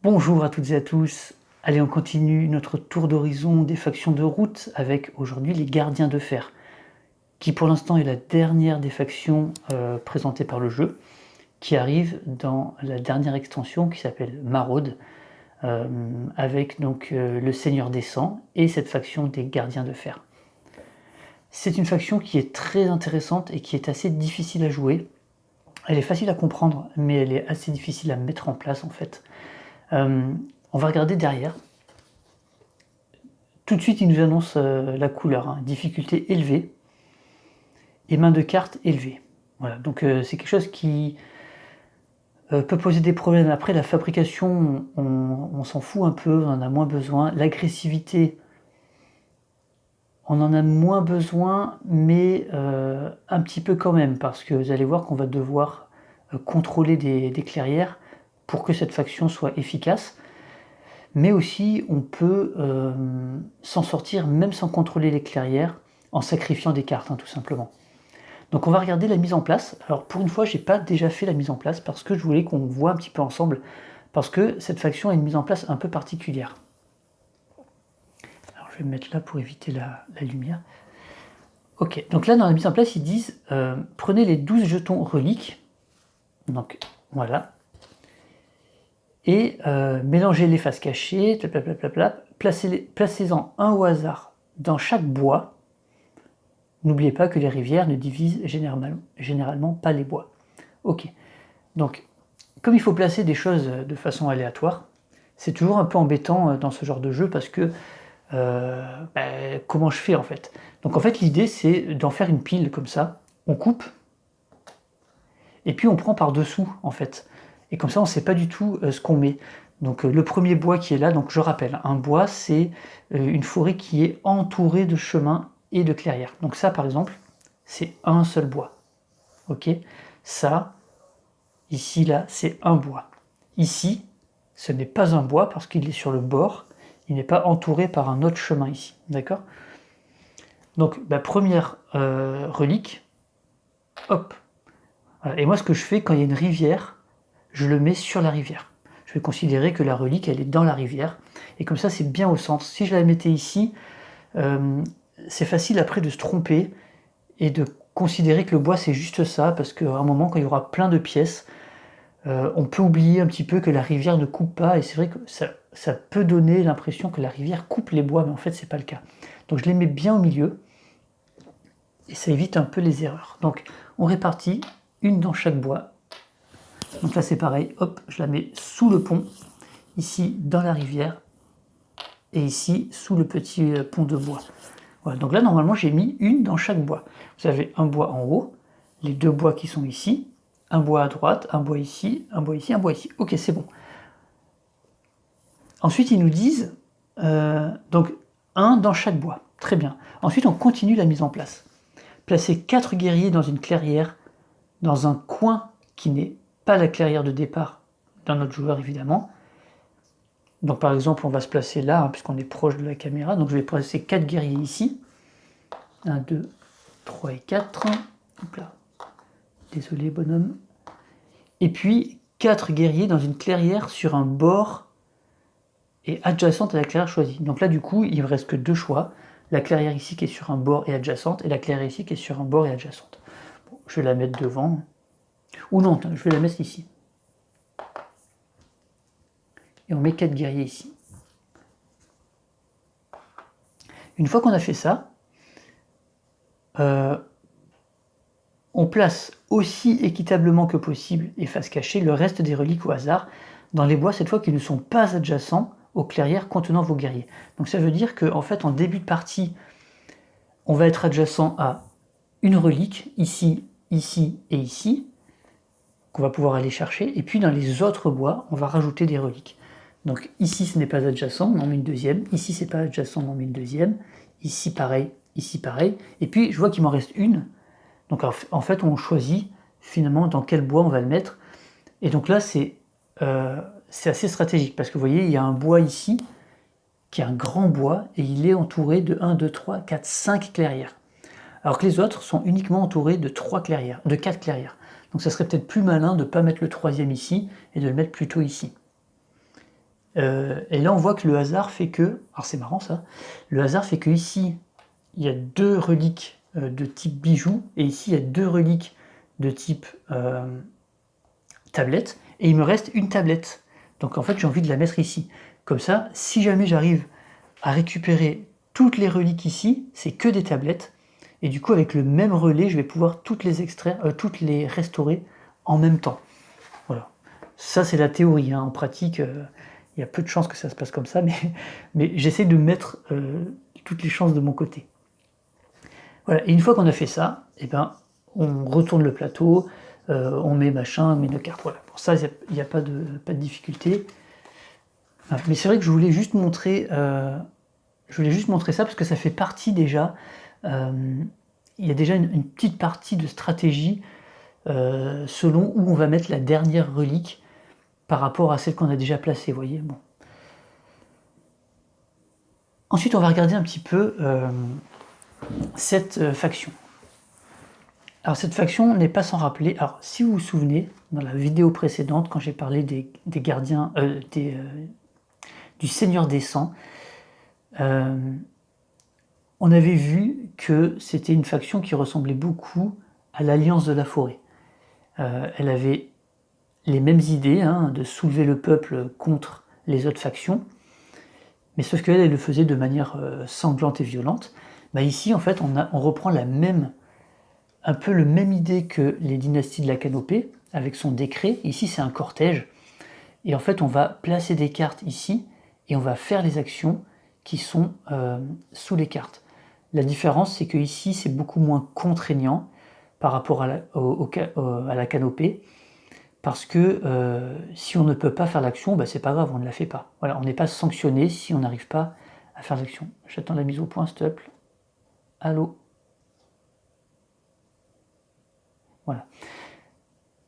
Bonjour à toutes et à tous. Allez, on continue notre tour d'horizon des factions de route avec aujourd'hui les gardiens de fer, qui pour l'instant est la dernière des factions présentées par le jeu, qui arrive dans la dernière extension qui s'appelle Maraude, avec donc le Seigneur des Sangs et cette faction des gardiens de fer. C'est une faction qui est très intéressante et qui est assez difficile à jouer. Elle est facile à comprendre, mais elle est assez difficile à mettre en place en fait. On va regarder derrière. Tout de suite, il nous annonce la couleur, hein, difficulté élevée et main de carte élevée. Voilà, donc c'est quelque chose qui peut poser des problèmes. Après, la fabrication, on s'en fout un peu, on en a moins besoin. L'agressivité, on en a moins besoin, mais un petit peu quand même, parce que vous allez voir qu'on va devoir contrôler des clairières pour que cette faction soit efficace. Mais aussi, on peut s'en sortir même sans contrôler les clairières, en sacrifiant des cartes, hein, tout simplement. Donc on va regarder la mise en place. Alors pour une fois, j'ai pas déjà fait la mise en place, parce que je voulais qu'on voit un petit peu ensemble, parce que cette faction a une mise en place un peu particulière. Alors je vais me mettre là pour éviter la lumière. Ok, donc là dans la mise en place, ils disent prenez les 12 jetons reliques, donc voilà, et mélangez les faces cachées, placez-en un au hasard dans chaque bois. N'oubliez pas que les rivières ne divisent généralement pas les bois. Ok, donc comme il faut placer des choses de façon aléatoire, c'est toujours un peu embêtant dans ce genre de jeu parce que comment je fais en fait? Donc en fait l'idée c'est d'en faire une pile comme ça, on coupe, et puis on prend par dessous en fait. Et comme ça on ne sait pas du tout ce qu'on met. Donc le premier bois qui est là, donc je rappelle, un bois c'est une forêt qui est entourée de chemins et de clairières. Donc ça par exemple, c'est un seul bois. Ok, ça, ici là, c'est un bois. Ici, ce n'est pas un bois parce qu'il est sur le bord, il n'est pas entouré par un autre chemin ici. D'accord? Donc la première relique, hop. Voilà. Et moi ce que je fais quand il y a une rivière, je le mets sur la rivière. Je vais considérer que la relique elle est dans la rivière. Et comme ça c'est bien au centre. Si je la mettais ici, c'est facile après de se tromper et de considérer que le bois c'est juste ça, parce qu'à un moment quand il y aura plein de pièces, on peut oublier un petit peu que la rivière ne coupe pas, et c'est vrai que ça peut donner l'impression que la rivière coupe les bois, mais en fait c'est pas le cas. Donc je les mets bien au milieu, et ça évite un peu les erreurs. Donc on répartit une dans chaque bois. Donc là c'est pareil, hop, je la mets sous le pont, ici dans la rivière, et ici sous le petit pont de bois. Voilà, donc là normalement j'ai mis une dans chaque bois. Vous avez un bois en haut, les deux bois qui sont ici, un bois à droite, un bois ici, un bois ici, un bois ici. Ok, c'est bon. Ensuite ils nous disent, donc un dans chaque bois. Très bien. Ensuite on continue la mise en place. Placez 4 guerriers dans une clairière, dans un coin qui n'est pas la clairière de départ d'un autre joueur évidemment. Donc par exemple on va se placer là, hein, puisqu'on est proche de la caméra, donc je vais placer 4 guerriers ici. 1, 2, 3 et 4. Hop là. Désolé bonhomme. Et puis 4 guerriers dans une clairière sur un bord et adjacente à la clairière choisie. Donc là du coup il ne me reste que deux choix. La clairière ici qui est sur un bord et adjacente, et la clairière ici qui est sur un bord et adjacente. Bon, je vais la mettre devant. Ou non, je vais la mettre ici. Et on met 4 guerriers ici. Une fois qu'on a fait ça, on place aussi équitablement que possible et face cachée le reste des reliques au hasard dans les bois cette fois qui ne sont pas adjacents aux clairières contenant vos guerriers. Donc ça veut dire qu'en fait en début de partie, on va être adjacent à une relique, ici, ici et ici, qu'on va pouvoir aller chercher, et puis dans les autres bois, on va rajouter des reliques. Donc ici ce n'est pas adjacent, on en met une deuxième, ici c'est pas adjacent, on en met une deuxième, ici pareil, et puis je vois qu'il m'en reste une, donc en fait on choisit finalement dans quel bois on va le mettre, et donc là c'est assez stratégique, parce que vous voyez il y a un bois ici, qui est un grand bois, et il est entouré de 1, 2, 3, 4, 5 clairières. Alors que les autres sont uniquement entourés de 4 clairières. Donc ça serait peut-être plus malin de ne pas mettre le troisième ici, et de le mettre plutôt ici. Et là on voit que le hasard fait que, alors c'est marrant ça, le hasard fait que ici il y a 2 reliques de type bijoux, et ici il y a 2 reliques de type tablette, et il me reste une tablette. Donc en fait j'ai envie de la mettre ici. Comme ça, si jamais j'arrive à récupérer toutes les reliques ici, c'est que des tablettes, et du coup avec le même relais, je vais pouvoir toutes les extraire, toutes les restaurer en même temps. Voilà. Ça c'est la théorie, hein. En pratique, il y a peu de chances que ça se passe comme ça, mais j'essaie de mettre toutes les chances de mon côté. Voilà, et une fois qu'on a fait ça, eh ben, on retourne le plateau, on met machin, on met nos cartes. Voilà. Pour ça, il n'y a pas de difficulté. Mais c'est vrai que je voulais juste montrer ça parce que ça fait partie déjà. Il y a déjà une petite partie de stratégie selon où on va mettre la dernière relique par rapport à celle qu'on a déjà placée, vous voyez. Bon. Ensuite, on va regarder un petit peu cette faction. Alors cette faction n'est pas sans rappeler, alors si vous vous souvenez, dans la vidéo précédente, quand j'ai parlé des gardiens, du Seigneur des Sangs, on avait vu que c'était une faction qui ressemblait beaucoup à l'Alliance de la Forêt. Elle avait les mêmes idées, hein, de soulever le peuple contre les autres factions, mais sauf qu'elle le faisait de manière sanglante et violente. Bah ici, en fait, on reprend un peu le même idée que les dynasties de la Canopée, avec son décret. Ici, c'est un cortège. Et en fait, on va placer des cartes ici, et on va faire les actions qui sont sous les cartes. La différence, c'est que ici, c'est beaucoup moins contraignant par rapport à la Canopée, parce que si on ne peut pas faire l'action, bah, c'est pas grave, on ne la fait pas. Voilà, on n'est pas sanctionné si on n'arrive pas à faire l'action. J'attends la mise au point, s'il te plaît. Allô? Voilà.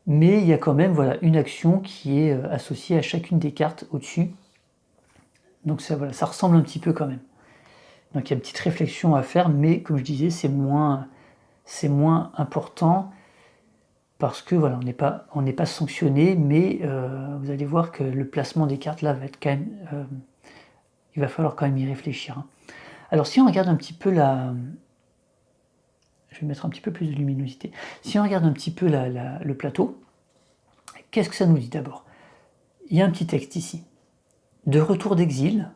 Mais il y a quand même, voilà, une action qui est associée à chacune des cartes au-dessus. Donc ça, voilà, ça ressemble un petit peu quand même. Donc il y a une petite réflexion à faire, mais comme je disais, c'est moins important parce que voilà, on n'est pas sanctionné, mais vous allez voir que le placement des cartes là va être quand même, il va falloir quand même y réfléchir, hein. Alors si on regarde un petit peu je vais mettre un petit peu plus de luminosité. Si on regarde un petit peu le plateau, qu'est-ce que ça nous dit d'abord? Il y a un petit texte ici. De retour d'exil,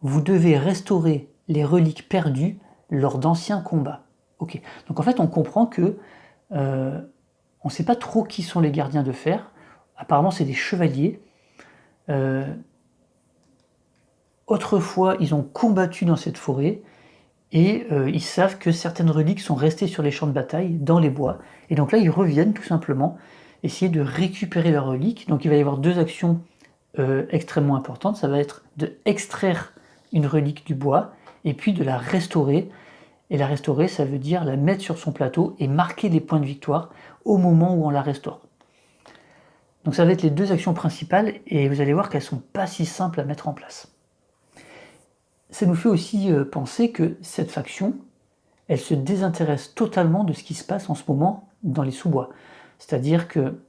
vous devez restaurer les reliques perdues lors d'anciens combats. Ok, donc en fait on comprend que on ne sait pas trop qui sont les gardiens de fer. Apparemment c'est des chevaliers. Autrefois ils ont combattu dans cette forêt et ils savent que certaines reliques sont restées sur les champs de bataille, dans les bois. Et donc là ils reviennent tout simplement essayer de récupérer leurs reliques. Donc il va y avoir 2 actions extrêmement importantes. Ça va être de extraire une relique du bois et puis de la restaurer. Et la restaurer, ça veut dire la mettre sur son plateau et marquer les points de victoire au moment où on la restaure. Donc ça va être les 2 actions principales et vous allez voir qu'elles ne sont pas si simples à mettre en place. Ça nous fait aussi penser que cette faction, elle se désintéresse totalement de ce qui se passe en ce moment dans les sous-bois. C'est-à-dire que,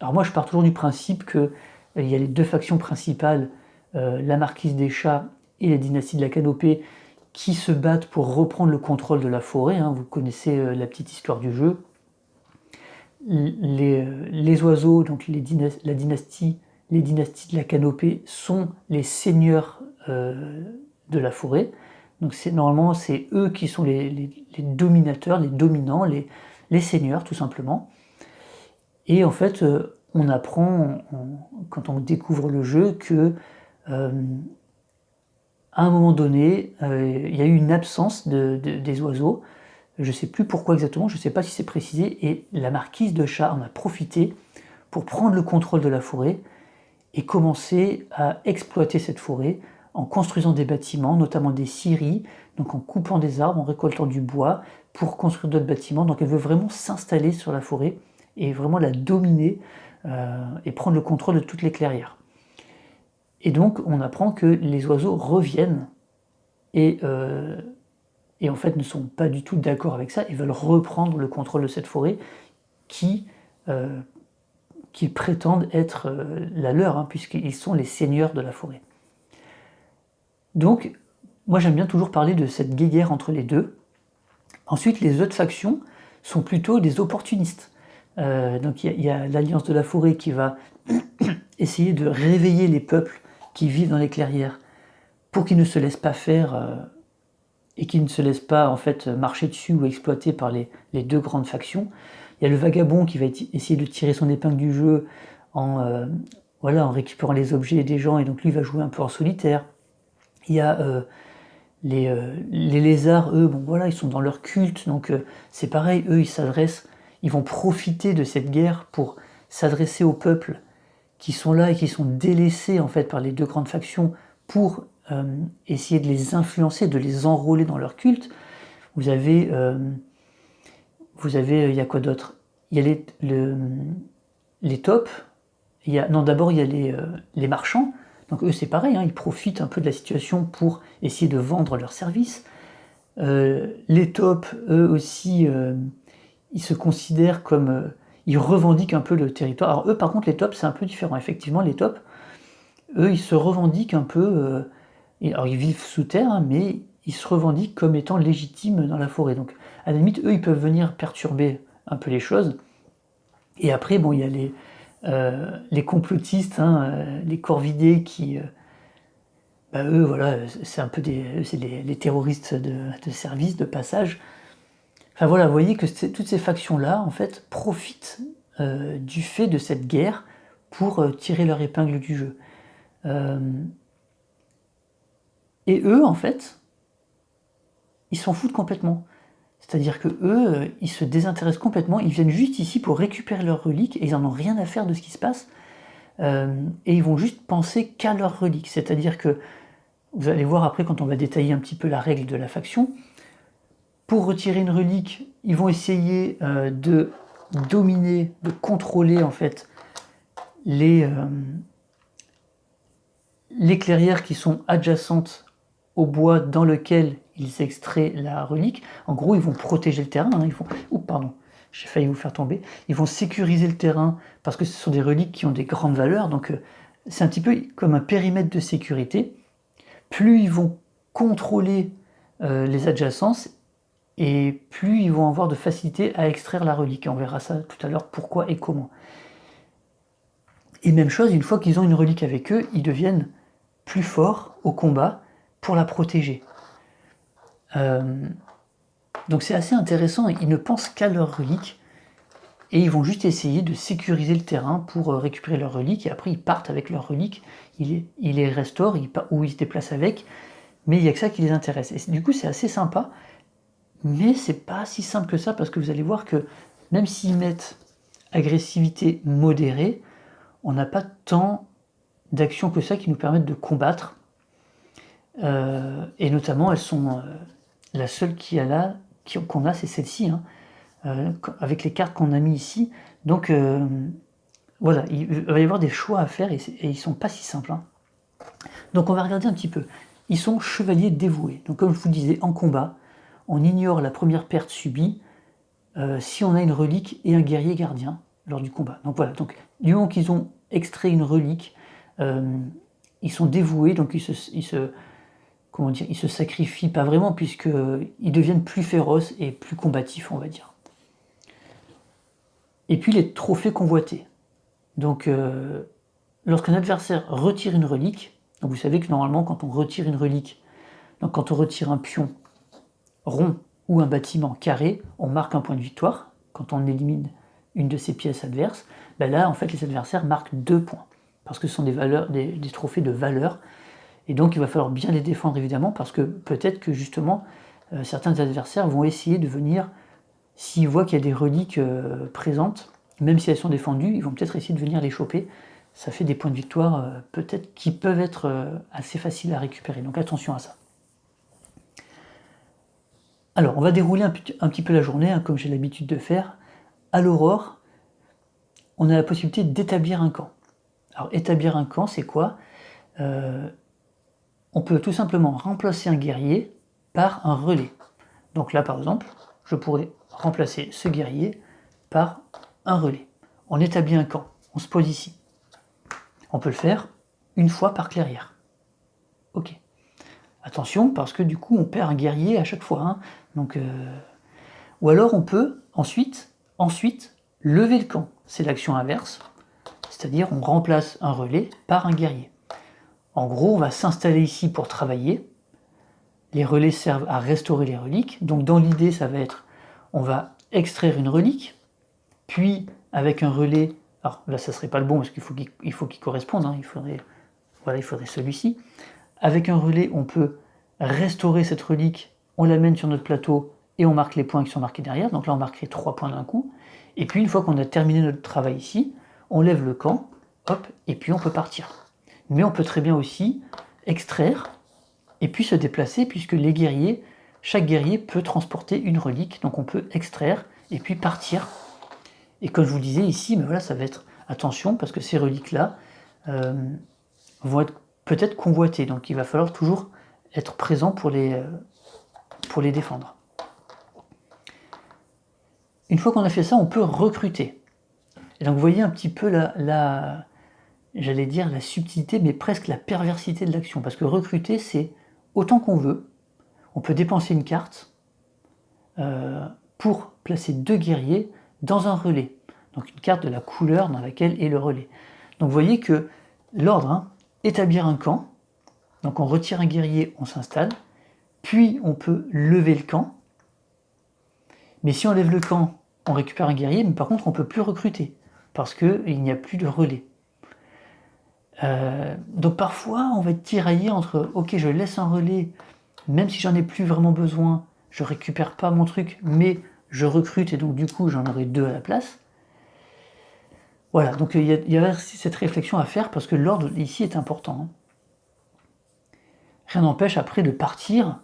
alors moi je pars toujours du principe qu'il y a les 2 factions principales, la Marquise des Chats et la dynastie de la Canopée, qui se battent pour reprendre le contrôle de la forêt, hein. Vous connaissez la petite histoire du jeu. Les oiseaux, donc les dynasties de la Canopée sont les seigneurs de la forêt. Donc normalement c'est eux qui sont les dominateurs, les dominants, les seigneurs tout simplement. Et en fait on apprend quand on découvre le jeu que à un moment donné, il y a eu une absence des oiseaux. Je ne sais plus pourquoi exactement, je ne sais pas si c'est précisé, et la marquise de Chat en a profité pour prendre le contrôle de la forêt et commencer à exploiter cette forêt en construisant des bâtiments, notamment des scieries, donc en coupant des arbres, en récoltant du bois pour construire d'autres bâtiments. Donc elle veut vraiment s'installer sur la forêt et vraiment la dominer et prendre le contrôle de toutes les clairières. Et donc on apprend que les oiseaux reviennent et en fait ne sont pas du tout d'accord avec ça et veulent reprendre le contrôle de cette forêt qu'ils prétendent être la leur, hein, puisqu'ils sont les seigneurs de la forêt. Donc, moi j'aime bien toujours parler de cette guéguerre entre les deux. Ensuite, les autres factions sont plutôt des opportunistes. Donc il y a l'Alliance de la Forêt qui va essayer de réveiller les peuples qui vivent dans les clairières pour qu'ils ne se laissent pas faire et qu'ils ne se laissent pas en fait marcher dessus ou exploiter par les deux grandes factions. Il y a le Vagabond qui va essayer de tirer son épingle du jeu en, voilà, en récupérant les objets des gens, et donc lui va jouer un peu en solitaire. Il y a les lézards, eux, bon voilà, ils sont dans leur culte, donc c'est pareil, eux ils vont profiter de cette guerre pour s'adresser au peuple qui sont là et qui sont délaissés en fait par les deux grandes factions pour essayer de les influencer, de les enrôler dans leur culte. Vous avez, il y a quoi d'autre? Il y a les tops, d'abord il y a les marchands, donc eux c'est pareil, hein, ils profitent un peu de la situation pour essayer de vendre leurs services. Les tops, eux aussi, ils se considèrent comme... ils revendiquent un peu le territoire. Alors eux par contre les tops c'est un peu différent, effectivement les tops, eux ils se revendiquent un peu... alors ils vivent sous terre, hein, mais ils se revendiquent comme étant légitimes dans la forêt. Donc à la limite, eux ils peuvent venir perturber un peu les choses. Et après, bon, il y a les complotistes, hein, les corvidés qui... bah, eux, voilà, c'est un peu les terroristes de service, de passage. Enfin voilà, vous voyez que toutes ces factions-là, en fait, profitent du fait de cette guerre pour tirer leur épingle du jeu. Et eux, en fait, ils s'en foutent complètement. C'est-à-dire que eux, ils se désintéressent complètement, ils viennent juste ici pour récupérer leurs reliques, et ils en ont rien à faire de ce qui se passe, et ils vont juste penser qu'à leurs reliques. C'est-à-dire que, vous allez voir après quand on va détailler un petit peu la règle de la faction, pour retirer une relique, ils vont essayer de dominer, de contrôler en fait les clairières qui sont adjacentes au bois dans lequel ils extraient la relique. En gros, ils vont protéger le terrain, hein, ils vont... Oh, pardon, j'ai failli vous faire tomber. Ils vont sécuriser le terrain parce que ce sont des reliques qui ont des grandes valeurs, donc c'est un petit peu comme un périmètre de sécurité. Plus ils vont contrôler les adjacences, et plus ils vont avoir de facilité à extraire la relique. On verra ça tout à l'heure, pourquoi et comment. Et même chose, une fois qu'ils ont une relique avec eux, ils deviennent plus forts au combat pour la protéger. Donc c'est assez intéressant, ils ne pensent qu'à leur relique, et ils vont juste essayer de sécuriser le terrain pour récupérer leur relique, et après ils partent avec leur relique, ils les restaurent, ou ils se déplacent avec, mais il n'y a que ça qui les intéresse. Et du coup c'est assez sympa, mais c'est pas si simple que ça, parce que vous allez voir que même s'ils mettent agressivité modérée, on n'a pas tant d'actions que ça qui nous permettent de combattre. Et notamment, elles sont la seule qu'on a, c'est celle-ci, hein, avec les cartes qu'on a mis ici. Donc voilà, il va y avoir des choix à faire, et ils sont pas si simples. Hein. Donc on va regarder un petit peu. Ils sont chevaliers dévoués. Donc comme je vous le disais, en combat, on ignore la première perte subie si on a une relique et un guerrier gardien lors du combat. Donc voilà, donc du moment qu'ils ont extrait une relique, ils sont dévoués, donc ils se sacrifient pas vraiment, puisqu'ils deviennent plus féroces et plus combatifs, on va dire. Et puis les trophées convoités. Donc lorsqu'un adversaire retire une relique, donc vous savez que normalement quand on retire une relique, donc quand on retire un pion rond ou un bâtiment carré, on marque un point de victoire. Quand on élimine une de ces pièces adverses, ben là en fait les adversaires marquent 2 points, parce que ce sont des trophées de valeur, et donc il va falloir bien les défendre évidemment, parce que peut-être que justement certains adversaires vont essayer de venir, s'ils voient qu'il y a des reliques présentes, même si elles sont défendues, ils vont peut-être essayer de venir les choper. Ça fait des points de victoire peut-être qui peuvent être assez faciles à récupérer, donc attention à ça. Alors, on va dérouler un petit peu la journée, hein, comme j'ai l'habitude de faire. À l'aurore, on a la possibilité d'établir un camp. Alors, établir un camp, c'est quoi? On peut tout simplement remplacer un guerrier par un relais. Donc là, par exemple, je pourrais remplacer ce guerrier par un relais. On établit un camp, on se pose ici. On peut le faire une fois par clairière. Ok. Attention, parce que du coup, on perd un guerrier à chaque fois. Hein. Donc, ou alors, on peut ensuite lever le camp. C'est l'action inverse, c'est-à-dire on remplace un relais par un guerrier. En gros, on va s'installer ici pour travailler. Les relais servent à restaurer les reliques. Donc, dans l'idée, ça va être, on va extraire une relique, puis avec un relais, alors là, ça serait pas le bon parce qu'il faut qu'il corresponde. Hein. Il faudrait celui-ci. Avec un relais, on peut restaurer cette relique, on l'amène sur notre plateau et on marque les points qui sont marqués derrière. Donc là, on marquerait 3 points d'un coup. Et puis, une fois qu'on a terminé notre travail ici, on lève le camp, hop, et puis on peut partir. Mais on peut très bien aussi extraire et puis se déplacer, puisque les guerriers, chaque guerrier peut transporter une relique. Donc on peut extraire et puis partir. Et comme je vous le disais ici, mais voilà, ça va être attention, parce que ces reliques-là vont être peut-être convoitées. Donc il va falloir toujours être présent pour les défendre. Une fois qu'on a fait ça, on peut recruter. Et donc vous voyez un petit peu j'allais dire la subtilité, mais presque la perversité de l'action. Parce que recruter, c'est autant qu'on veut. On peut dépenser une carte pour placer 2 guerriers dans un relais. Donc une carte de la couleur dans laquelle est le relais. Donc vous voyez que l'ordre, hein, établir un camp, donc on retire un guerrier, on s'installe, puis on peut lever le camp, mais si on lève le camp, on récupère un guerrier, mais par contre on ne peut plus recruter, parce qu'il n'y a plus de relais. Donc parfois on va être tiraillé entre, ok, je laisse un relais, même si j'en ai plus vraiment besoin, je récupère pas mon truc, mais je recrute, et donc du coup j'en aurai 2 à la place. Voilà, donc il y a cette réflexion à faire, parce que l'ordre ici est important. Hein. Rien n'empêche après de partir,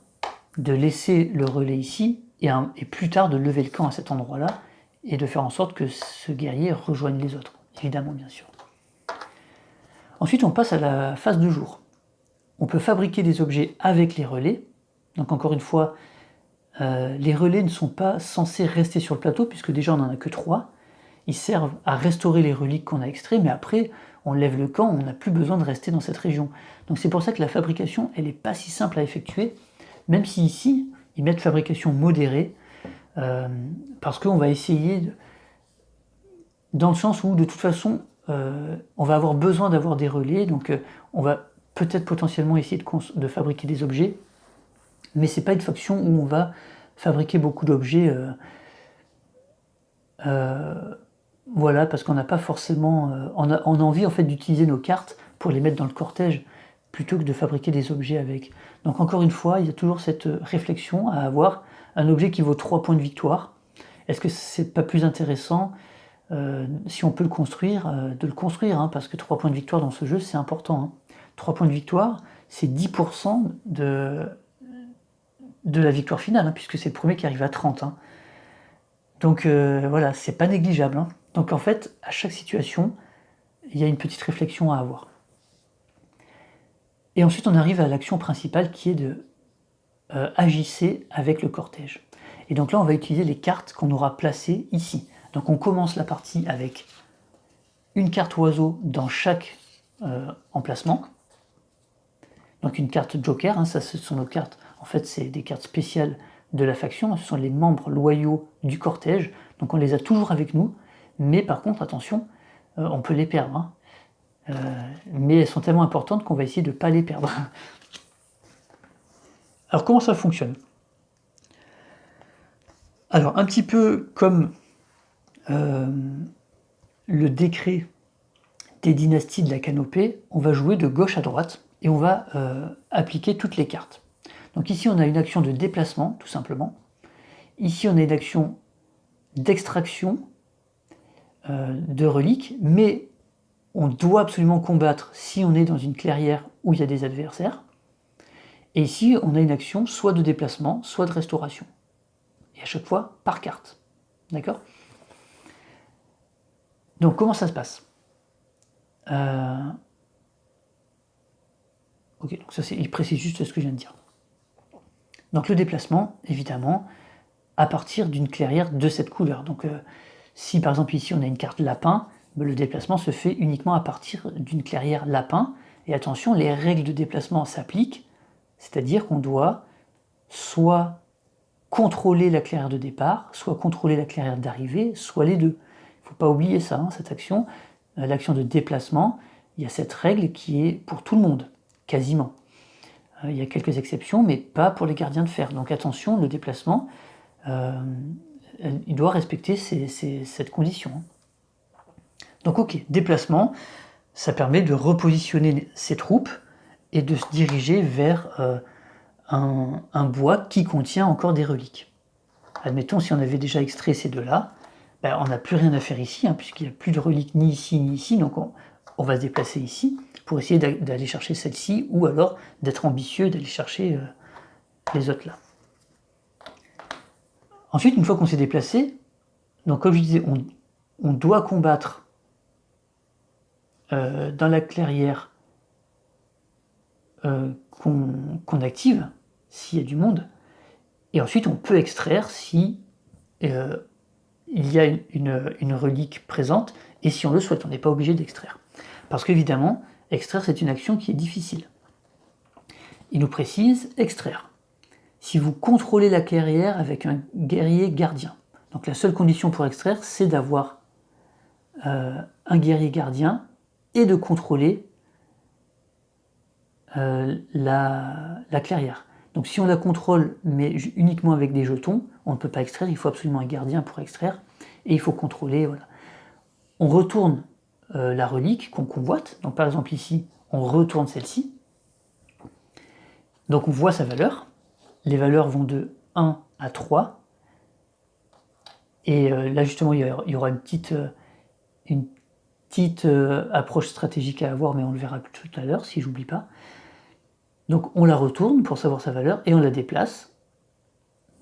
de laisser le relais ici, et plus tard de lever le camp à cet endroit-là, et de faire en sorte que ce guerrier rejoigne les autres, évidemment, bien sûr. Ensuite, on passe à la phase de jour. On peut fabriquer des objets avec les relais. Donc encore une fois, les relais ne sont pas censés rester sur le plateau, puisque déjà on n'en a que 3. Ils servent à restaurer les reliques qu'on a extraites, mais après, on lève le camp, on n'a plus besoin de rester dans cette région. Donc c'est pour ça que la fabrication, elle n'est pas si simple à effectuer, même si ici, ils mettent fabrication modérée, parce qu'on va essayer, dans le sens où, de toute façon, on va avoir besoin d'avoir des relais, donc on va peut-être potentiellement essayer de fabriquer des objets, mais c'est pas une faction où on va fabriquer beaucoup d'objets, voilà, parce qu'on n'a pas forcément, on a envie en fait d'utiliser nos cartes pour les mettre dans le cortège, plutôt que de fabriquer des objets avec. Donc encore une fois, il y a toujours cette réflexion à avoir, un objet qui vaut 3 points de victoire, est-ce que c'est pas plus intéressant, si on peut le construire, de le construire, hein, parce que 3 points de victoire dans ce jeu, c'est important. Hein. 3 points de victoire, c'est 10% de la victoire finale, hein, puisque c'est le premier qui arrive à 30. Hein. Donc voilà, c'est pas négligeable. Hein. Donc en fait, à chaque situation, il y a une petite réflexion à avoir. Et ensuite, on arrive à l'action principale qui est de agir avec le cortège. Et donc là, on va utiliser les cartes qu'on aura placées ici. Donc on commence la partie avec une carte oiseau dans chaque emplacement. Donc une carte joker, hein, ça ce sont nos cartes, en fait c'est des cartes spéciales de la faction, ce sont les membres loyaux du cortège, donc on les a toujours avec nous, mais par contre attention, on peut les perdre. Hein. Mais elles sont tellement importantes qu'on va essayer de ne pas les perdre. Alors comment ça fonctionne? Alors un petit peu comme le décret des dynasties de la canopée, on va jouer de gauche à droite et on va appliquer toutes les cartes. Donc ici on a une action de déplacement, tout simplement. Ici on a une action d'extraction de reliques, mais on doit absolument combattre si on est dans une clairière où il y a des adversaires. Et ici on a une action soit de déplacement, soit de restauration. Et à chaque fois par carte. D'accord? Donc comment ça se passe? Ok, donc ça il précise juste ce que je viens de dire. Donc le déplacement, évidemment, à partir d'une clairière de cette couleur. Donc si par exemple ici on a une carte lapin, le déplacement se fait uniquement à partir d'une clairière lapin. Et attention, les règles de déplacement s'appliquent C'est-à-dire qu'on doit soit contrôler la clairière de départ, soit contrôler la clairière d'arrivée, soit les deux. Il ne faut pas oublier ça, hein, cette action, l'action de déplacement, il y a cette règle qui est pour tout le monde, quasiment. Il y a quelques exceptions, mais pas pour les gardiens de fer. Donc attention, le déplacement, il doit respecter cette condition. Donc ok, déplacement, ça permet de repositionner ses troupes et de se diriger vers un bois qui contient encore des reliques. Admettons, si on avait déjà extrait ces deux-là, ben, on n'a plus rien à faire ici, hein, puisqu'il n'y a plus de reliques ni ici, donc on va se déplacer ici pour essayer d'aller chercher celle-ci, ou alors d'être ambitieux, d'aller chercher les autres là. Ensuite, une fois qu'on s'est déplacé, donc comme je disais, on doit combattre dans la clairière qu'on active, s'il y a du monde, et ensuite on peut extraire si il y a une relique présente, et si on le souhaite, on n'est pas obligé d'extraire. Parce qu'évidemment, extraire c'est une action qui est difficile. Il nous précise extraire. Si vous contrôlez la clairière avec un guerrier gardien. Donc la seule condition pour extraire, c'est d'avoir un guerrier gardien et de contrôler la clairière. Donc si on la contrôle, mais uniquement avec des jetons, on ne peut pas extraire, il faut absolument un gardien pour extraire, et il faut contrôler, voilà. On retourne la relique qu'on convoite, donc par exemple ici, on retourne celle-ci, donc on voit sa valeur, les valeurs vont de 1 à 3, et là justement il y aura une petite approche stratégique à avoir, mais on le verra tout à l'heure si j'oublie pas. Donc on la retourne pour savoir sa valeur et on la déplace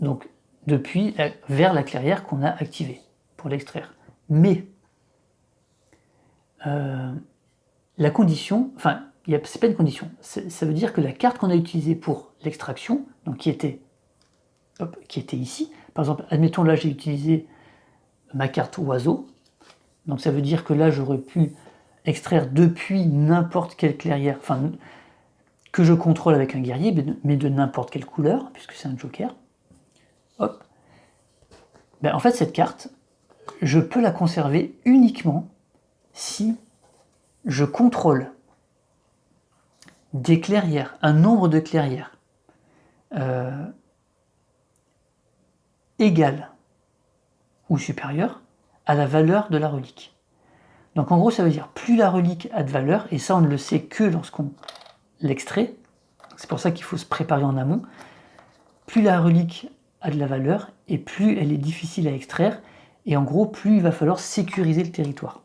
donc depuis vers la clairière qu'on a activée pour l'extraire. Mais la condition, enfin c'est pas une condition, ça veut dire que la carte qu'on a utilisée pour l'extraction, donc qui était ici, par exemple, admettons là j'ai utilisé ma carte oiseau, donc ça veut dire que là j'aurais pu extraire depuis n'importe quelle clairière, enfin que je contrôle avec un guerrier, mais de n'importe quelle couleur, puisque c'est un joker. Hop. Ben, en fait, cette carte, je peux la conserver uniquement si je contrôle des clairières, un nombre de clairières égal ou supérieur à la valeur de la relique. Donc en gros, ça veut dire plus la relique a de valeur, et ça on ne le sait que lorsqu'on l'extrait, c'est pour ça qu'il faut se préparer en amont, plus la relique a de la valeur et plus elle est difficile à extraire, et en gros plus il va falloir sécuriser le territoire.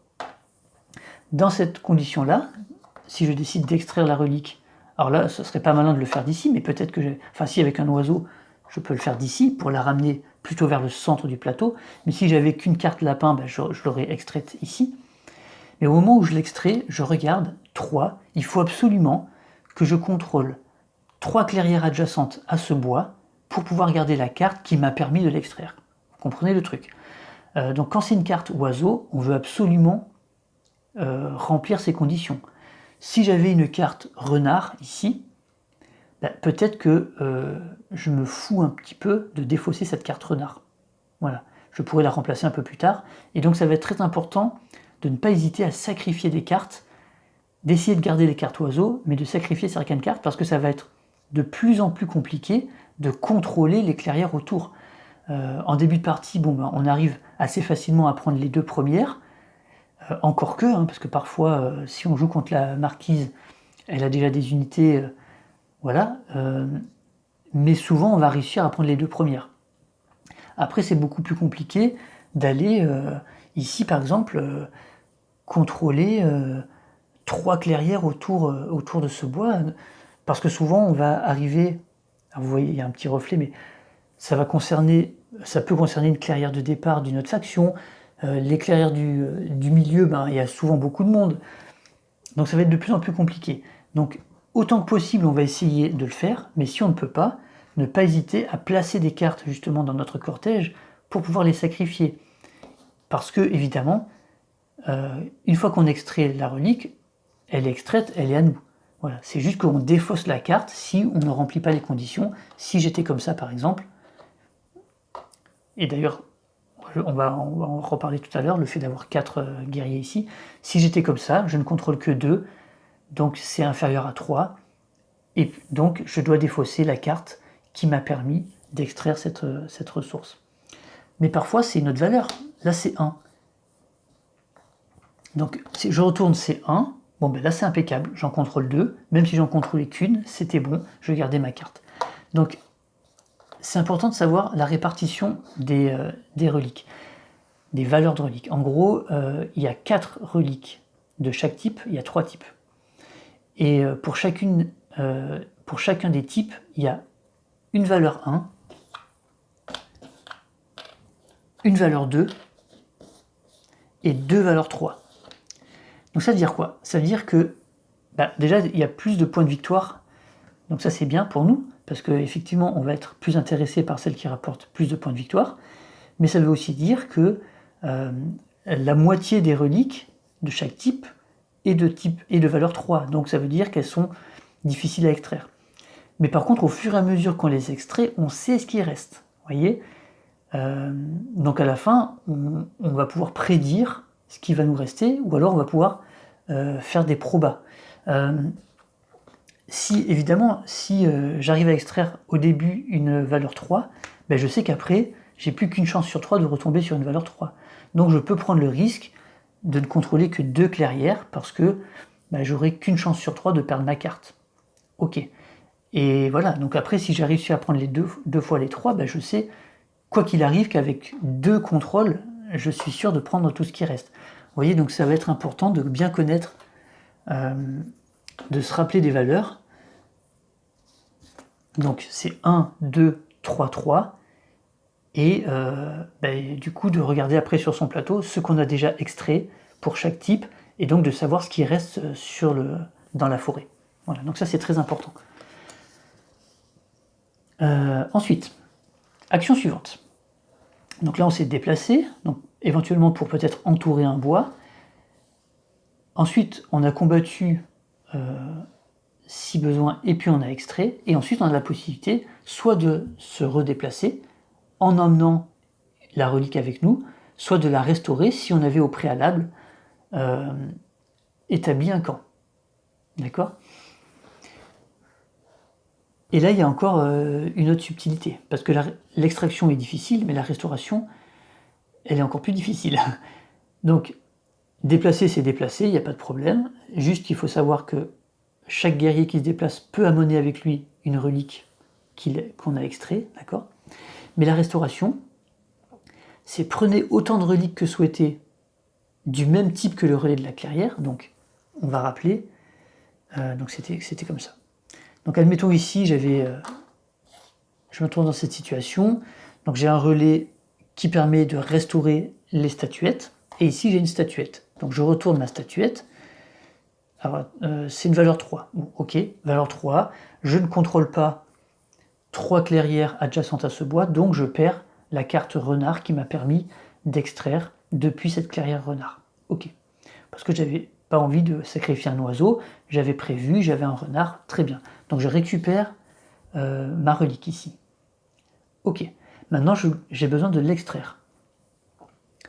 Dans cette condition-là, si je décide d'extraire la relique, alors là ce serait pas malin de le faire d'ici, mais peut-être que si avec un oiseau je peux le faire d'ici pour la ramener plutôt vers le centre du plateau, mais si j'avais qu'une carte lapin, ben je l'aurais extraite ici. Mais au moment où je l'extrais, je regarde 3, il faut absolument que je contrôle 3 clairières adjacentes à ce bois pour pouvoir garder la carte qui m'a permis de l'extraire. Vous comprenez le truc? Donc quand c'est une carte oiseau, on veut absolument remplir ces conditions. Si j'avais une carte renard ici, ben, peut-être que je me fous un petit peu de défausser cette carte renard. Voilà, je pourrais la remplacer un peu plus tard, et donc ça va être très important de ne pas hésiter à sacrifier des cartes, d'essayer de garder les cartes oiseaux, mais de sacrifier certaines cartes, parce que ça va être de plus en plus compliqué de contrôler les clairières autour. En début de partie, bon, ben, on arrive assez facilement à prendre les 2 premières, encore que, hein, parce que parfois, si on joue contre la marquise, elle a déjà des unités, voilà, mais souvent on va réussir à prendre les 2 premières. Après, c'est beaucoup plus compliqué d'aller, ici par exemple, contrôler 3 clairières autour de ce bois, parce que souvent on va arriver, alors vous voyez il y a un petit reflet, mais ça peut concerner une clairière de départ d'une autre faction, les clairières du milieu, ben, il y a souvent beaucoup de monde, donc ça va être de plus en plus compliqué. Donc autant que possible on va essayer de le faire, mais si on ne peut pas, ne pas hésiter à placer des cartes justement dans notre cortège pour pouvoir les sacrifier. Parce que évidemment, une fois qu'on extrait la relique, elle est extraite, elle est à nous. Voilà, c'est juste qu'on défausse la carte si on ne remplit pas les conditions. Si j'étais comme ça par exemple, et d'ailleurs on va en reparler tout à l'heure, le fait d'avoir 4 guerriers ici, si j'étais comme ça, je ne contrôle que 2, donc c'est inférieur à 3, et donc je dois défausser la carte qui m'a permis d'extraire cette ressource. Mais parfois c'est une autre valeur, là c'est 1. Donc si je retourne C1, bon ben là c'est impeccable, j'en contrôle 2, même si j'en contrôlais qu'une, c'était bon, je gardais ma carte. Donc c'est important de savoir la répartition des reliques, des valeurs de reliques. En gros, il y a 4 reliques de chaque type, il y a 3 types. Et pour chacun des types, il y a une valeur 1, une valeur 2 et 2 valeurs 3. Donc ça veut dire quoi? Ça veut dire que déjà il y a plus de points de victoire, donc ça c'est bien pour nous, parce qu'effectivement on va être plus intéressé par celle qui rapporte plus de points de victoire, mais ça veut aussi dire que la moitié des reliques de chaque type est de valeur 3, donc ça veut dire qu'elles sont difficiles à extraire. Mais par contre, au fur et à mesure qu'on les extrait, on sait ce qui reste. Vous voyez, donc à la fin, on va pouvoir prédire ce qui va nous rester, ou alors on va pouvoir faire des probas. Si j'arrive à extraire au début une valeur 3, ben je sais qu'après, j'ai plus qu'une chance sur 3 de retomber sur une valeur 3. Donc je peux prendre le risque de ne contrôler que 2 clairières, parce que j'aurai qu'une chance sur 3 de perdre ma carte. Ok. Et voilà, donc après, si j'ai réussi à prendre les deux fois les 3, je sais, quoi qu'il arrive, qu'avec 2 contrôles, je suis sûr de prendre tout ce qui reste. Vous voyez, donc ça va être important de bien connaître, de se rappeler des valeurs. Donc c'est 1, 2, 3, 3. Et du coup, de regarder après sur son plateau ce qu'on a déjà extrait pour chaque type, et donc de savoir ce qui reste dans la forêt. Voilà, donc ça c'est très important. Ensuite, action suivante. Donc là on s'est déplacé, donc éventuellement pour peut-être entourer un bois. Ensuite on a combattu si besoin, et puis on a extrait, et ensuite on a la possibilité soit de se redéplacer en emmenant la relique avec nous, soit de la restaurer si on avait au préalable établi un camp. D'accord? Et là il y a encore une autre subtilité, parce que l'extraction est difficile, mais la restauration, elle est encore plus difficile. Donc, déplacer, c'est déplacer, il n'y a pas de problème. Juste, il faut savoir que chaque guerrier qui se déplace peut amener avec lui une relique qu'on a extrait, d'accord? Mais la restauration, c'est prenez autant de reliques que souhaité, du même type que le relais de la clairière. Donc, on va rappeler, donc c'était comme ça. Donc, admettons ici, je me trouve dans cette situation. Donc, j'ai un relais qui permet de restaurer les statuettes. Et ici, j'ai une statuette. Donc, je retourne ma statuette. Alors, c'est une valeur 3. Bon, ok, valeur 3. Je ne contrôle pas 3 clairières adjacentes à ce bois, donc je perds la carte renard qui m'a permis d'extraire depuis cette clairière renard. Ok. Parce que j'avais pas envie de sacrifier un oiseau, j'avais prévu, j'avais un renard, très bien. Donc je récupère ma relique ici. Ok. Maintenant, j'ai besoin de l'extraire.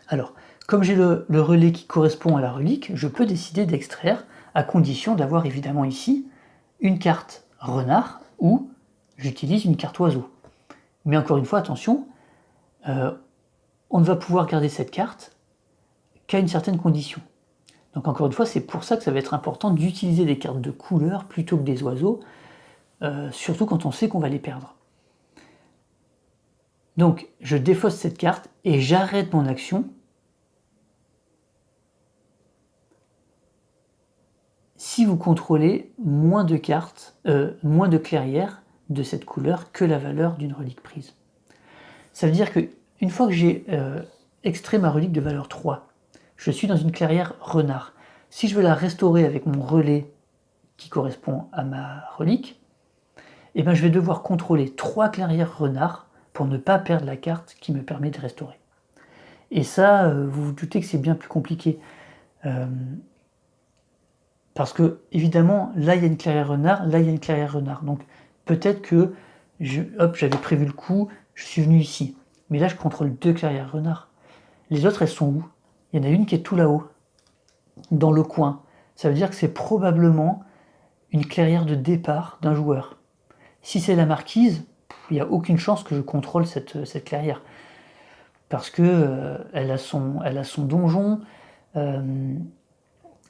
Alors, comme j'ai le relais qui correspond à la relique, je peux décider d'extraire, à condition d'avoir évidemment ici une carte renard ou j'utilise une carte oiseau. Mais encore une fois, attention, on ne va pouvoir garder cette carte qu'à une certaine condition. Donc encore une fois, c'est pour ça que ça va être important d'utiliser des cartes de couleur plutôt que des oiseaux, surtout quand on sait qu'on va les perdre. Donc je défausse cette carte et j'arrête mon action si vous contrôlez moins de cartes, moins de clairières de cette couleur que la valeur d'une relique prise. Ça veut dire que une fois que j'ai extrait ma relique de valeur 3, je suis dans une clairière renard. Si je veux la restaurer avec mon relais qui correspond à ma relique, eh ben je vais devoir contrôler 3 clairières renard pour ne pas perdre la carte qui me permet de restaurer. Et ça, vous vous doutez que c'est bien plus compliqué. Parce que, évidemment, là, il y a une clairière renard, là, il y a une clairière renard. Donc, peut-être que, j'avais prévu le coup, je suis venu ici. Mais là, je contrôle 2 clairières renard. Les autres, elles sont où? Il y en a une qui est tout là-haut, dans le coin. Ça veut dire que c'est probablement une clairière de départ d'un joueur. Si c'est la marquise, il n'y a aucune chance que je contrôle cette clairière. Parce que elle a son donjon.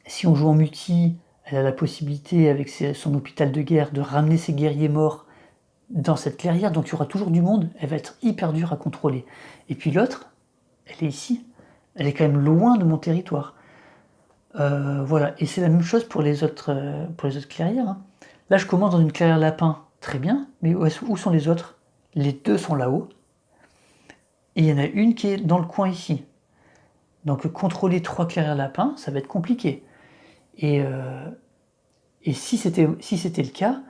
Si on joue en multi, elle a la possibilité, avec son hôpital de guerre, de ramener ses guerriers morts dans cette clairière. Donc il y aura toujours du monde. Elle va être hyper dure à contrôler. Et puis l'autre, elle est ici. Elle est quand même loin de mon territoire. Voilà. Et c'est la même chose pour les autres clairières, hein. Là, je commence dans une clairière lapin. Très bien. Mais où sont les autres? Les deux sont là-haut. Et il y en a une qui est dans le coin ici. Donc contrôler 3 clairières lapins, ça va être compliqué. Et si c'était le cas,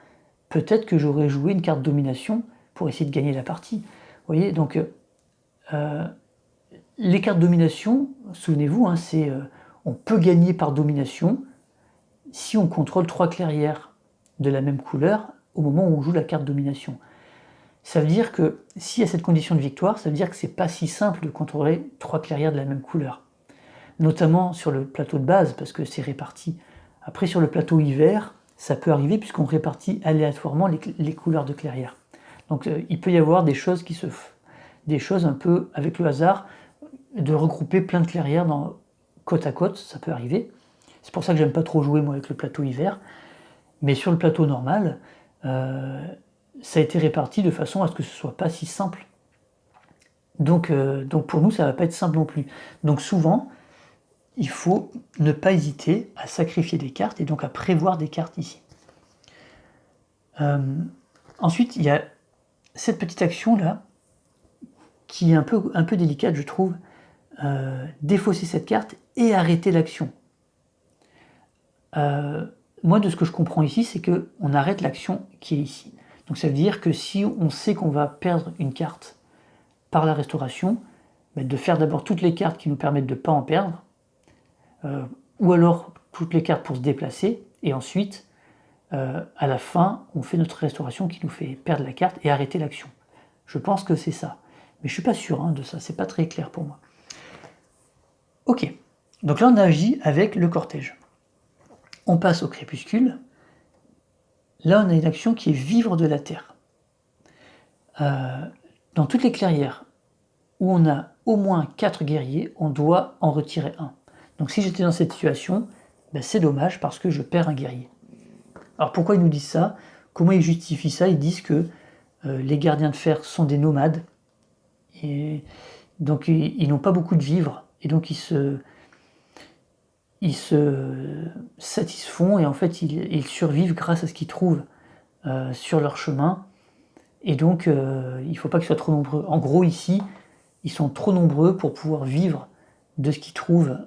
peut-être que j'aurais joué une carte domination pour essayer de gagner la partie. Vous voyez, donc les cartes domination, souvenez-vous, hein, c'est on peut gagner par domination si on contrôle 3 clairières de la même couleur au moment où on joue la carte domination. Ça veut dire que s'il y a cette condition de victoire, ça veut dire que c'est pas si simple de contrôler 3 clairières de la même couleur. Notamment sur le plateau de base, parce que c'est réparti. Après, sur le plateau hiver, ça peut arriver puisqu'on répartit aléatoirement les couleurs de clairière. Donc il peut y avoir des choses des choses un peu avec le hasard, de regrouper plein de clairières côte à côte, ça peut arriver. C'est pour ça que j'aime pas trop jouer moi avec le plateau hiver. Mais sur le plateau normal, ça a été réparti de façon à ce que ce soit pas si simple. Donc pour nous, ça va pas être simple non plus. Donc souvent, il faut ne pas hésiter à sacrifier des cartes et donc à prévoir des cartes ici. Ensuite, il y a cette petite action là qui est un peu délicate, je trouve. Défausser cette carte et arrêter l'action. Moi, de ce que je comprends ici, c'est qu'on arrête l'action qui est ici. Donc ça veut dire que si on sait qu'on va perdre une carte par la restauration, de faire d'abord toutes les cartes qui nous permettent de ne pas en perdre, ou alors toutes les cartes pour se déplacer, et ensuite, à la fin, on fait notre restauration qui nous fait perdre la carte et arrêter l'action. Je pense que c'est ça. Mais je suis pas sûr de ça, c'est pas très clair pour moi. Ok, donc là on agit avec le cortège. On passe au crépuscule. Là on a une action qui est vivre de la terre. Dans toutes les clairières où on a au moins 4 guerriers, on doit en retirer un. Donc si j'étais dans cette situation, c'est dommage parce que je perds un guerrier. Alors pourquoi ils nous disent ça? Comment ils justifient ça? Ils disent que les gardiens de fer sont des nomades, et donc ils n'ont pas beaucoup de vivres, et donc ils se satisfont, et en fait ils survivent grâce à ce qu'ils trouvent sur leur chemin, et donc il ne faut pas qu'ils soient trop nombreux. En gros ici, ils sont trop nombreux pour pouvoir vivre de ce qu'ils trouvent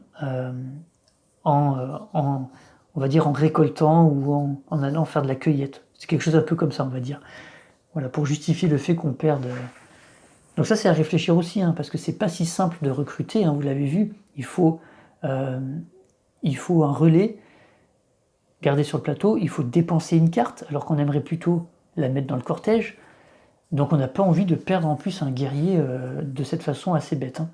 on va dire en récoltant ou en allant faire de la cueillette. C'est quelque chose un peu comme ça, on va dire. Voilà, pour justifier le fait qu'on perde. Donc ça, c'est à réfléchir aussi, hein, parce que c'est pas si simple de recruter, hein, vous l'avez vu. Il faut un relais gardé sur le plateau, il faut dépenser une carte, alors qu'on aimerait plutôt la mettre dans le cortège. Donc on n'a pas envie de perdre en plus un guerrier de cette façon assez bête, hein.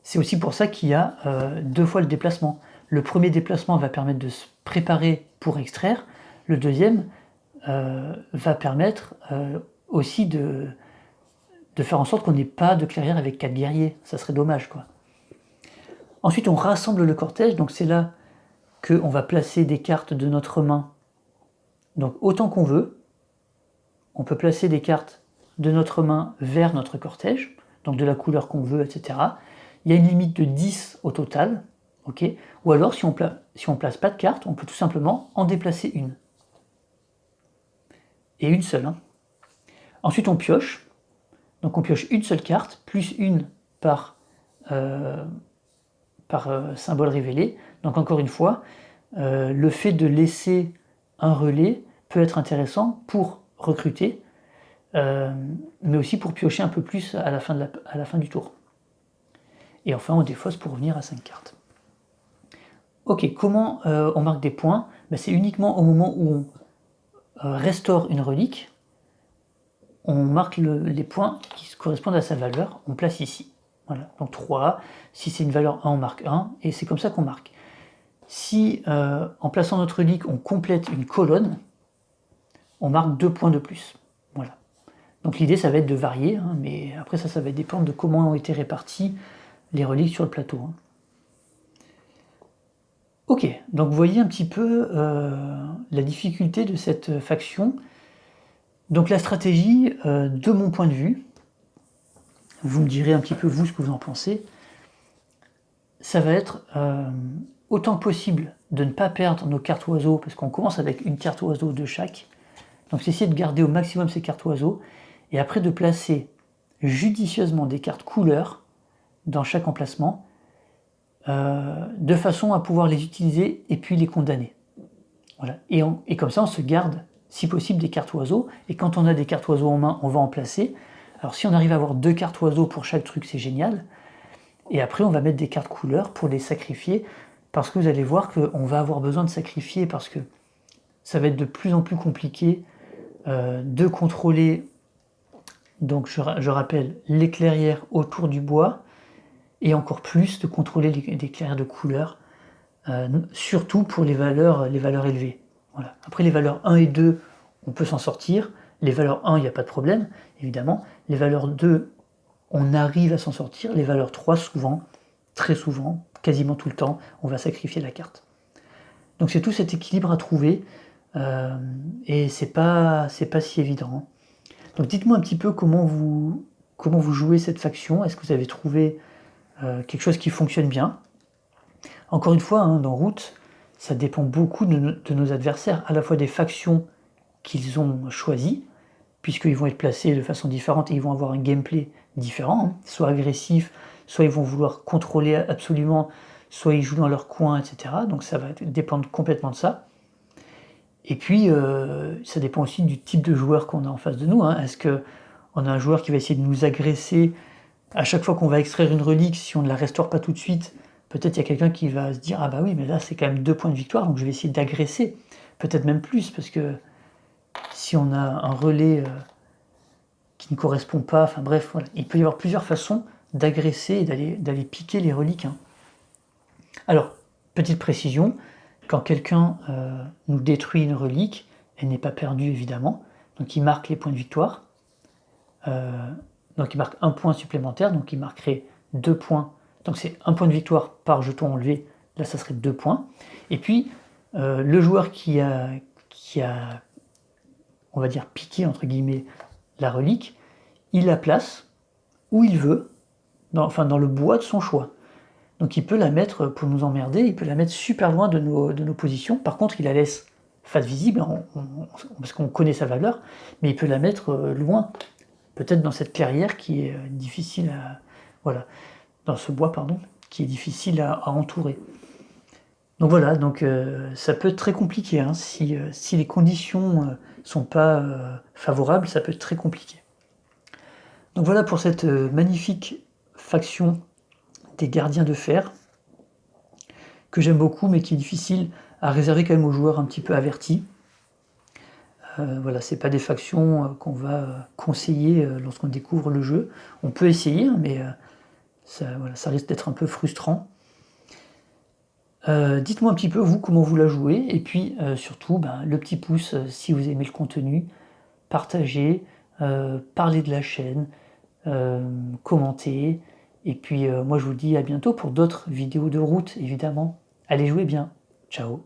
C'est aussi pour ça qu'il y a 2 fois le déplacement. Le premier déplacement va permettre de se préparer pour extraire. Le deuxième va permettre aussi de faire en sorte qu'on n'ait pas de clairière avec 4 guerriers. Ça serait dommage, quoi. Ensuite, on rassemble le cortège. Donc c'est là qu'on va placer des cartes de notre main. Donc autant qu'on veut. On peut placer des cartes de notre main vers notre cortège, donc de la couleur qu'on veut, etc. Il y a une limite de 10 au total, ok. Ou alors, si on place pas de carte, on peut tout simplement en déplacer une. Et une seule, hein. Ensuite, on pioche. Donc on pioche une seule carte, plus une par symbole révélé. Donc encore une fois, le fait de laisser un relais peut être intéressant pour recruter, mais aussi pour piocher un peu plus à la fin du tour. Et enfin, on défausse pour revenir à 5 cartes. Ok, comment on marque des points? Ben, c'est uniquement au moment où on restaure une relique, on marque les points qui correspondent à sa valeur, on place ici. Voilà, donc 3, si c'est une valeur 1, on marque 1, et c'est comme ça qu'on marque. Si en plaçant notre relique, on complète une colonne, on marque 2 points de plus. Voilà. Donc l'idée, ça va être de varier, hein, mais après ça va dépendre de comment ont été réparties les reliques sur le plateau. Hein. Ok, donc vous voyez un petit peu la difficulté de cette faction. Donc la stratégie, de mon point de vue, vous me direz un petit peu vous ce que vous en pensez, ça va être autant que possible de ne pas perdre nos cartes oiseaux, parce qu'on commence avec une carte oiseau de chaque. Donc c'est essayer de garder au maximum ces cartes oiseaux, et après de placer judicieusement des cartes couleurs dans chaque emplacement, de façon à pouvoir les utiliser et puis les condamner. Voilà. Et comme ça, on se garde, si possible, des cartes oiseaux. Et quand on a des cartes oiseaux en main, on va en placer. Alors si on arrive à avoir 2 cartes oiseaux pour chaque truc, c'est génial. Et après, on va mettre des cartes couleurs pour les sacrifier. Parce que vous allez voir qu'on va avoir besoin de sacrifier, parce que ça va être de plus en plus compliqué de contrôler, donc je rappelle, les clairières autour du bois, et encore plus de contrôler les clairières de couleurs, surtout pour les valeurs élevées. Voilà. Après les valeurs 1 et 2, on peut s'en sortir. Les valeurs 1, il n'y a pas de problème, évidemment. Les valeurs 2, on arrive à s'en sortir. Les valeurs 3, souvent, très souvent, quasiment tout le temps, on va sacrifier la carte. Donc c'est tout cet équilibre à trouver, et c'est pas si évident. Donc dites-moi un petit peu comment vous jouez cette faction. Est-ce que vous avez trouvé quelque chose qui fonctionne bien? Encore une fois, hein, dans Route, ça dépend beaucoup de nos adversaires, à la fois des factions qu'ils ont choisies, puisqu'ils vont être placés de façon différente et ils vont avoir un gameplay différent, hein, soit agressif, soit ils vont vouloir contrôler absolument, soit ils jouent dans leur coin, etc. Donc ça va dépendre complètement de ça. Et puis, ça dépend aussi du type de joueur qu'on a en face de nous. Hein. Est-ce qu'on a un joueur qui va essayer de nous agresser à chaque fois qu'on va extraire une relique, si on ne la restaure pas tout de suite, peut-être il y a quelqu'un qui va se dire « Ah bah oui, mais là c'est quand même 2 points de victoire, donc je vais essayer d'agresser. » Peut-être même plus, parce que si on a un relais qui ne correspond pas, enfin bref, voilà. Il peut y avoir plusieurs façons d'agresser et d'aller piquer les reliques. Hein. Alors, petite précision, quand quelqu'un nous détruit une relique, elle n'est pas perdue évidemment, donc il marque les points de victoire. Donc il marque 1 point supplémentaire, donc il marquerait 2 points. Donc c'est 1 point de victoire par jeton enlevé, là ça serait 2 points. Et puis le joueur qui a, on va dire, piqué entre guillemets la relique, il la place où il veut, enfin dans le bois de son choix. Donc il peut la mettre, pour nous emmerder, il peut la mettre super loin de nos positions. Par contre, il la laisse face visible, parce qu'on connaît sa valeur, mais il peut la mettre loin. Peut-être dans cette clairière qui est difficile à... Voilà, dans ce bois, pardon, qui est difficile à entourer. Donc voilà, donc ça peut être très compliqué. Hein, si les conditions sont pas favorables, ça peut être très compliqué. Donc voilà pour cette magnifique faction des gardiens de fer, que j'aime beaucoup, mais qui est difficile à réserver quand même aux joueurs un petit peu avertis. Voilà, c'est pas des factions qu'on va conseiller lorsqu'on découvre le jeu. On peut essayer, hein, mais ça risque d'être un peu frustrant. Dites-moi un petit peu, vous, comment vous la jouez, et puis surtout, le petit pouce si vous aimez le contenu, partagez, parlez de la chaîne, commentez, et puis moi je vous dis à bientôt pour d'autres vidéos de route, évidemment. Allez jouer bien, ciao.